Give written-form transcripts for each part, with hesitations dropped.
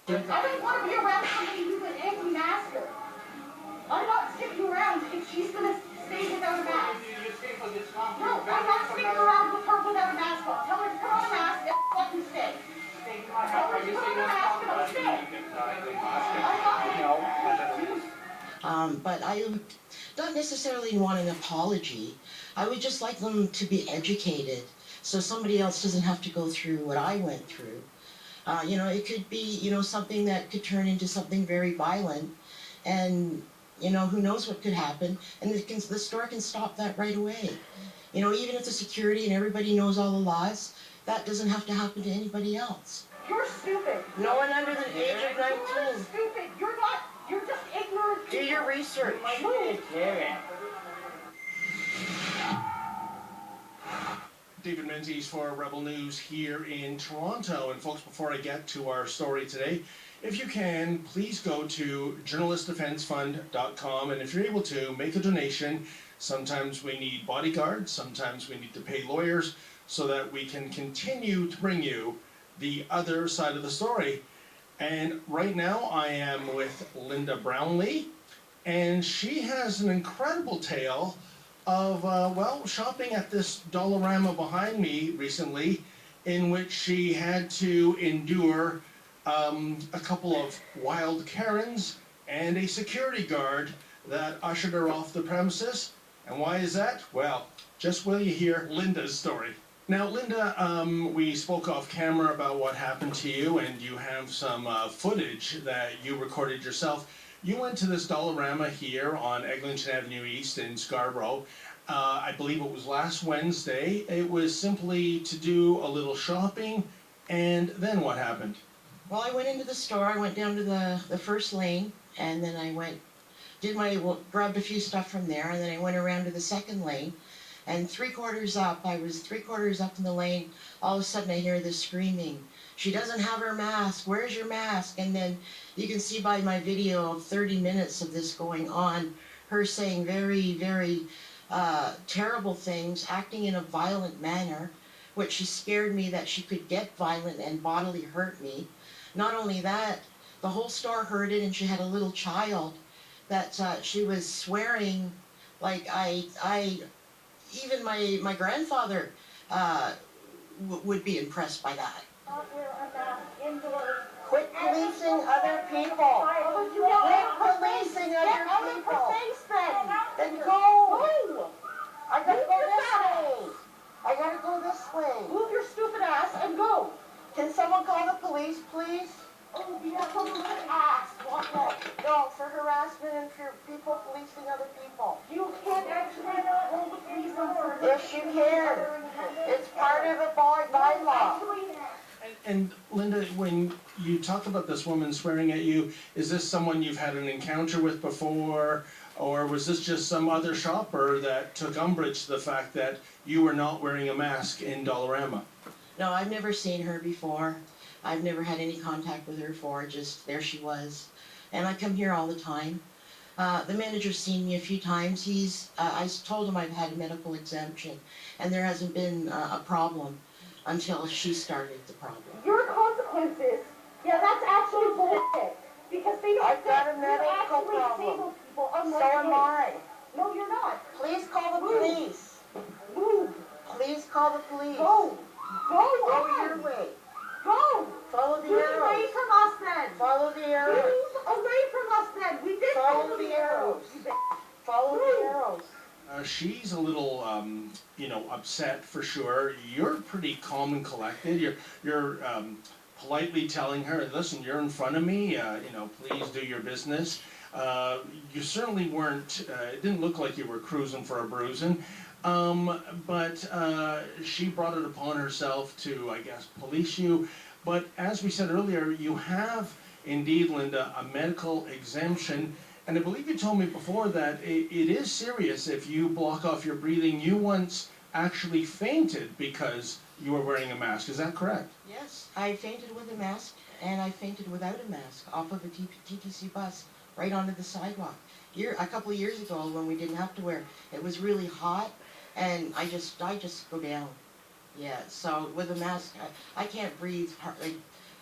I don't want to be around somebody who's an anti-masker. I'm not sticking around if she's going to stay without a mask. No, I'm not sticking around with her without a mask on. Tell her to put on a mask and fucking stay. Tell her to put on a mask and I'll stay. But I don't necessarily want an apology. I would just like them to be educated so somebody else doesn't have to go through what I went through. You know, it could be, you know, something that could turn into something very violent, and, you know, who knows what could happen, and the store can stop that right away. You know, even if the security and everybody knows all the laws, that doesn't have to happen to anybody else. You're stupid. No one under the age of 19. You're stupid. You're not. You're just ignorant. Do your research. David Menzies for Rebel News here in Toronto. And folks, before I get to our story today, if you can, please go to journalistdefensefund.com, and if you're able to, make a donation. Sometimes we need bodyguards, sometimes we need to pay lawyers, so that we can continue to bring you the other side of the story. And right now I am with Linda Brownlee, and she has an incredible tale of, well, shopping at this Dollarama behind me recently, in which she had to endure a couple of wild Karens and a security guard that ushered her off the premises. And why is that? Well, just will you hear Linda's story. Now, Linda, we spoke off camera about what happened to you, and you have some footage that you recorded yourself. You went to this Dollarama here on Eglinton Avenue East in Scarborough. I believe it was last Wednesday. It was simply to do a little shopping, and then what happened? Well, I went into the store. I went down to the first lane, and then I grabbed a few stuff from there, and then I went around to the second lane. And I was 3/4 up in the lane, all of a sudden I hear this screaming, "She doesn't have her mask, where's your mask?" And then you can see by my video of 30 minutes of this going on, her saying very, very terrible things, acting in a violent manner, which scared me that she could get violent and bodily hurt me. Not only that, the whole store heard it, and she had a little child that she was swearing like even my grandfather would be impressed by that. Quit policing other people. Quit policing other people. Then go. I gotta go this way. I gotta go this way. Move your stupid ass and go. Can someone call the police, please? Oh, yeah, come on, ass. What? No, for harassment and for people policing other people. You can't actually hold the police on for Yes, you can. It's part of a bylaw. And Linda, when you talk about this woman swearing at you, is this someone you've had an encounter with before, or was this just some other shopper that took umbrage to the fact that you were not wearing a mask in Dollarama? No, I've never seen her before. I've never had any contact with her before, just there she was. And I come here all the time. The manager's seen me a few times. I told him I've had a medical exemption, and there hasn't been a problem until she started the problem. Your consequences, yeah, that's actually bullshit. Because they don't I've got a medical actually problem. disabled people. So am I. No, you're not. Please call the police. Move. Please call the police. Go. Go Go on. your way. Go. Follow the Move arrows. away from us then. Follow the arrows. Move away from us then. We did Follow the arrows. Follow the arrows. She's a little, you know, upset for sure. You're pretty calm and collected. You're politely telling her, "Listen, you're in front of me. You know, please do your business." You certainly weren't. It didn't look like you were cruising for a bruising. But she brought it upon herself to, I guess, police you. But as we said earlier, you have indeed, Linda, a medical exemption. And I believe you told me before that it is serious if you block off your breathing. You once actually fainted because you were wearing a mask. Is that correct? Yes, I fainted with a mask, and I fainted without a mask off of a TTC bus right onto the sidewalk. A couple of years ago when we didn't have to wear, it was really hot, and I just go down. Yeah, so with a mask, I can't breathe.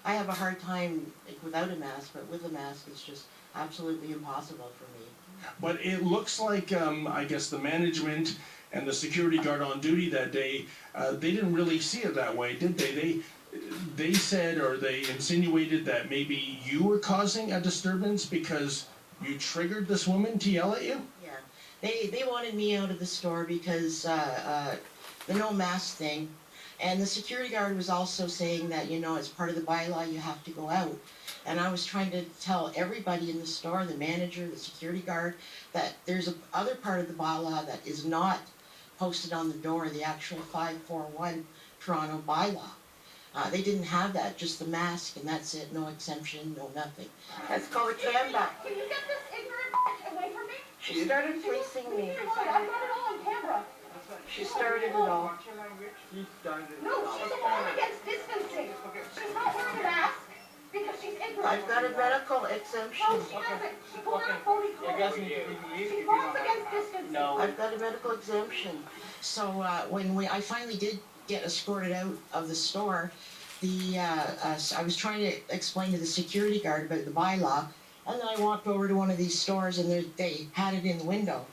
I have a hard time without a mask, but with a mask it's just absolutely impossible for me. But it looks like, I guess the management and the security guard on duty that day, they didn't really see it that way, did they? They said, or they insinuated that maybe you were causing a disturbance because you triggered this woman to yell at you? Yeah, they wanted me out of the store because the no mask thing, and the security guard was also saying that, you know, as part of the bylaw you have to go out. And I was trying to tell everybody in the store, the manager, the security guard, that there's a other part of the bylaw that is not posted on the door, the actual 541 Toronto bylaw. They didn't have that, just the mask, and that's it, no exemption, no nothing. Let's call the cam back. Can you get this ignorant bitch away from me? She started fleecing me. I've got it all on camera. She started it all. No, she's going against distancing. She's not wearing a mask because she's ignorant. I've got a medical exemption. No, she doesn't. She pulled out 40 cards. She runs against distancing. I've got a medical exemption. So when I finally did get escorted out of the store, I was trying to explain to the security guard about the bylaw, and then I walked over to one of these stores and they had it in the window.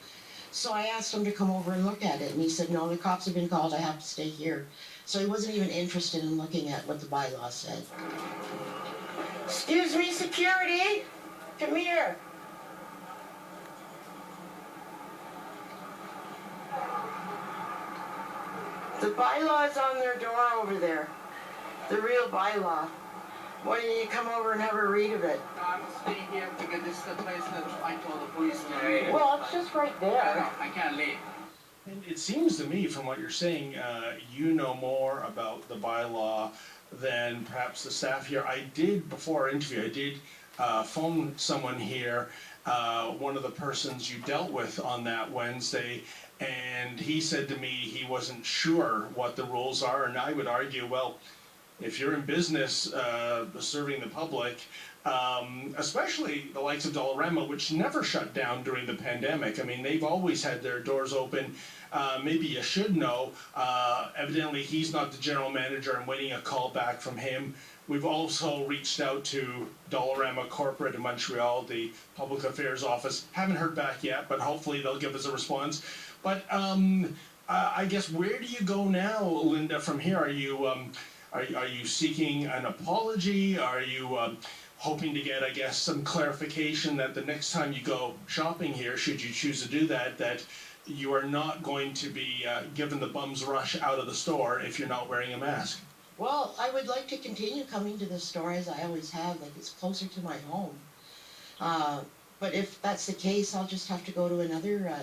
So I asked him to come over and look at it, and he said, no, the cops have been called, I have to stay here. So he wasn't even interested in looking at what the bylaw said. Excuse me, security. Come here. The bylaw's on their door over there. The real bylaw. Why don't you come over and have a read of it? I'm staying here because this is the place that I told the police to read. Well, it's just right there. I can't leave. And it seems to me, from what you're saying, you know more about the bylaw than perhaps the staff here. I did, before our interview, I did phone someone here, one of the persons you dealt with on that Wednesday, and he said to me he wasn't sure what the rules are, and I would argue, well, if you're in business serving the public, especially the likes of Dollarama, which never shut down during the pandemic. I mean, they've always had their doors open. Maybe you should know. Evidently, he's not the general manager. I'm waiting a call back from him. We've also reached out to Dollarama Corporate in Montreal, the public affairs office. Haven't heard back yet, but hopefully they'll give us a response. But I guess, where do you go now, Linda, from here? Are you seeking an apology? Are you hoping to get, I guess, some clarification that the next time you go shopping here, should you choose to do that, that you are not going to be given the bum's rush out of the store if you're not wearing a mask? Well, I would like to continue coming to the store as I always have, like it's closer to my home. But if that's the case, I'll just have to go to another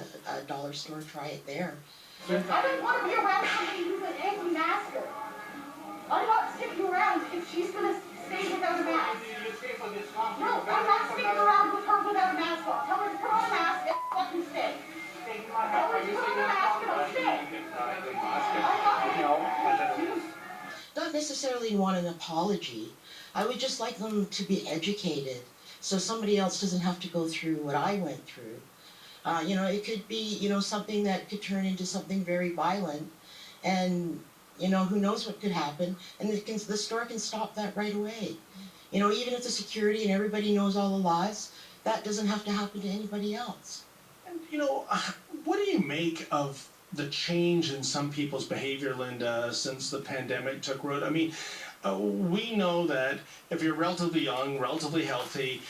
dollar store, try it there. I don't want to be around somebody who's an anti-masker. I'm not sticking around if she's going to stay without a mask. No, I'm not sticking around with her without a mask on. Tell her to put on a mask and fucking stay. Tell her to put on a mask and I'll stay. Not necessarily want an apology. I would just like them to be educated so somebody else doesn't have to go through what I went through. You know, it could be, you know, something that could turn into something very violent, and you know, who knows what could happen, and the store can stop that right away. You know, even if the security and everybody knows all the laws, that doesn't have to happen to anybody else. And, you know, what do you make of the change in some people's behavior, Linda, since the pandemic took root? I mean, we know that if you're relatively young, relatively healthy,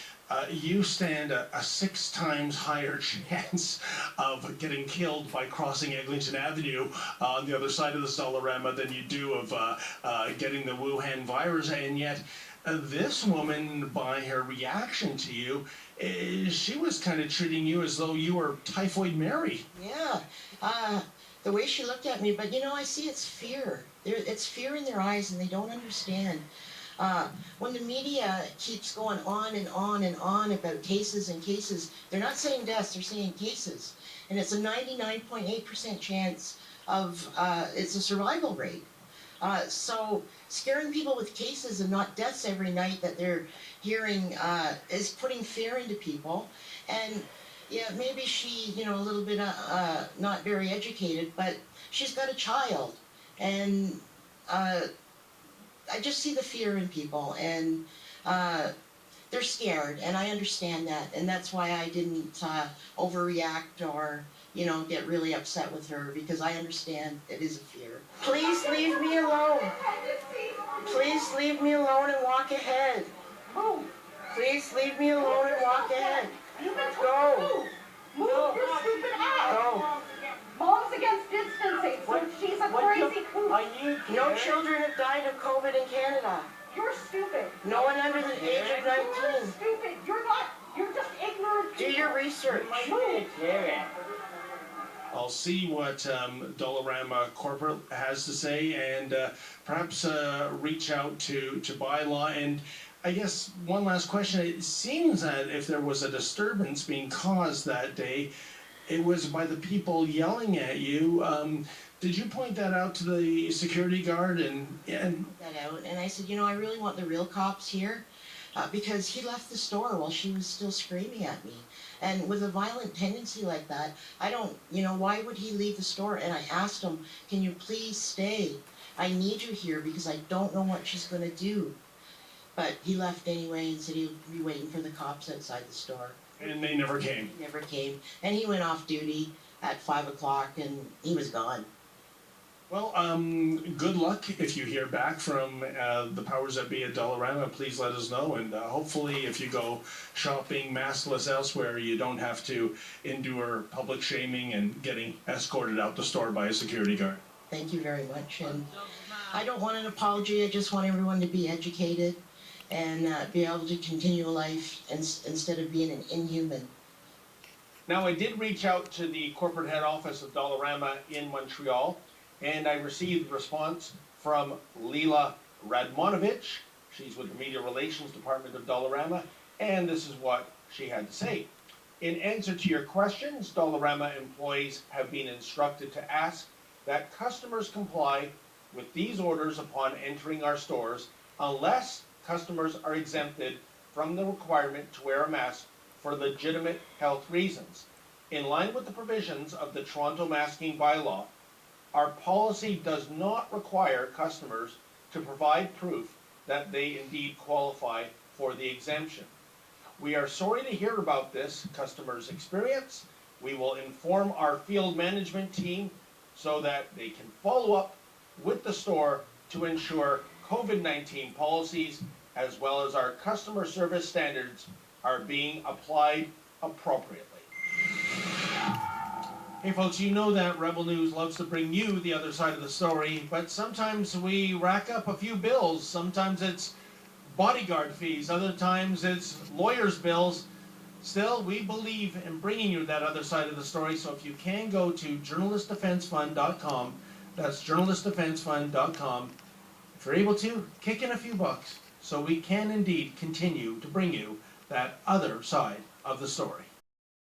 you stand a 6 times higher chance of getting killed by crossing Eglinton Avenue on the other side of the Dollarama than you do of getting the Wuhan virus. And yet, this woman, by her reaction to you, she was kind of treating you as though you were Typhoid Mary. Yeah, the way she looked at me, but you know, I see it's fear. It's fear in their eyes, and they don't understand. When the media keeps going on and on and on about cases and cases, they're not saying deaths, they're saying cases. And it's a 99.8% chance of, it's a survival rate. So scaring people with cases and not deaths every night that they're hearing is putting fear into people. And yeah, maybe she, you know, a little bit not very educated, but she's got a child. And I just see the fear in people, and they're scared, and I understand that, and that's why I didn't overreact or, you know, get really upset with her, because I understand it is a fear. Please leave me alone. Please leave me alone and walk ahead. Move. Please leave me alone and walk ahead. You've been Go. told to move. Move your stupid ass. Go. Mom's against distancing, so she's a crazy kook. No children have died of COVID in Canada. You're stupid. No one under the age of You're 19. stupid. You're not. You're just ignorant. Do your research. Move. I'll see what Dollarama Corporate has to say, and perhaps reach out to Bylaw. And I guess one last question. It seems that if there was a disturbance being caused that day, it was by the people yelling at you. Did you point that out to the security guard? And That out, and I said, you know, I really want the real cops here, because he left the store while she was still screaming at me. And with a violent tendency like that, I don't, you know, why would he leave the store? And I asked him, can you please stay? I need you here because I don't know what she's going to do. But he left anyway and said he would be waiting for the cops outside the store. and they never came. He never came. And he went off duty at 5 o'clock and he was gone. Well, good luck if you hear back from the powers that be at Dollarama. Please let us know, and hopefully if you go shopping maskless elsewhere, you don't have to endure public shaming and getting escorted out the store by a security guard. Thank you very much. And I don't want an apology. I just want everyone to be educated and be able to continue life instead of being an inhuman. Now, I did reach out to the corporate head office of Dollarama in Montreal, and I received a response from Leela Radmanovich. She's with the Media Relations Department of Dollarama, and this is what she had to say. In answer to your questions, Dollarama employees have been instructed to ask that customers comply with these orders upon entering our stores, unless customers are exempted from the requirement to wear a mask for legitimate health reasons. In line with the provisions of the Toronto Masking Bylaw, our policy does not require customers to provide proof that they indeed qualify for the exemption. We are sorry to hear about this customer's experience. We will inform our field management team so that they can follow up with the store to ensure COVID-19 policies as well as our customer service standards are being applied appropriately. Hey folks, you know that Rebel News loves to bring you the other side of the story, but sometimes we rack up a few bills. Sometimes it's bodyguard fees, other times it's lawyers' bills. Still, we believe in bringing you that other side of the story, so if you can go to journalistdefensefund.com, that's journalistdefensefund.com. If you're able to, kick in a few bucks so we can indeed continue to bring you that other side of the story.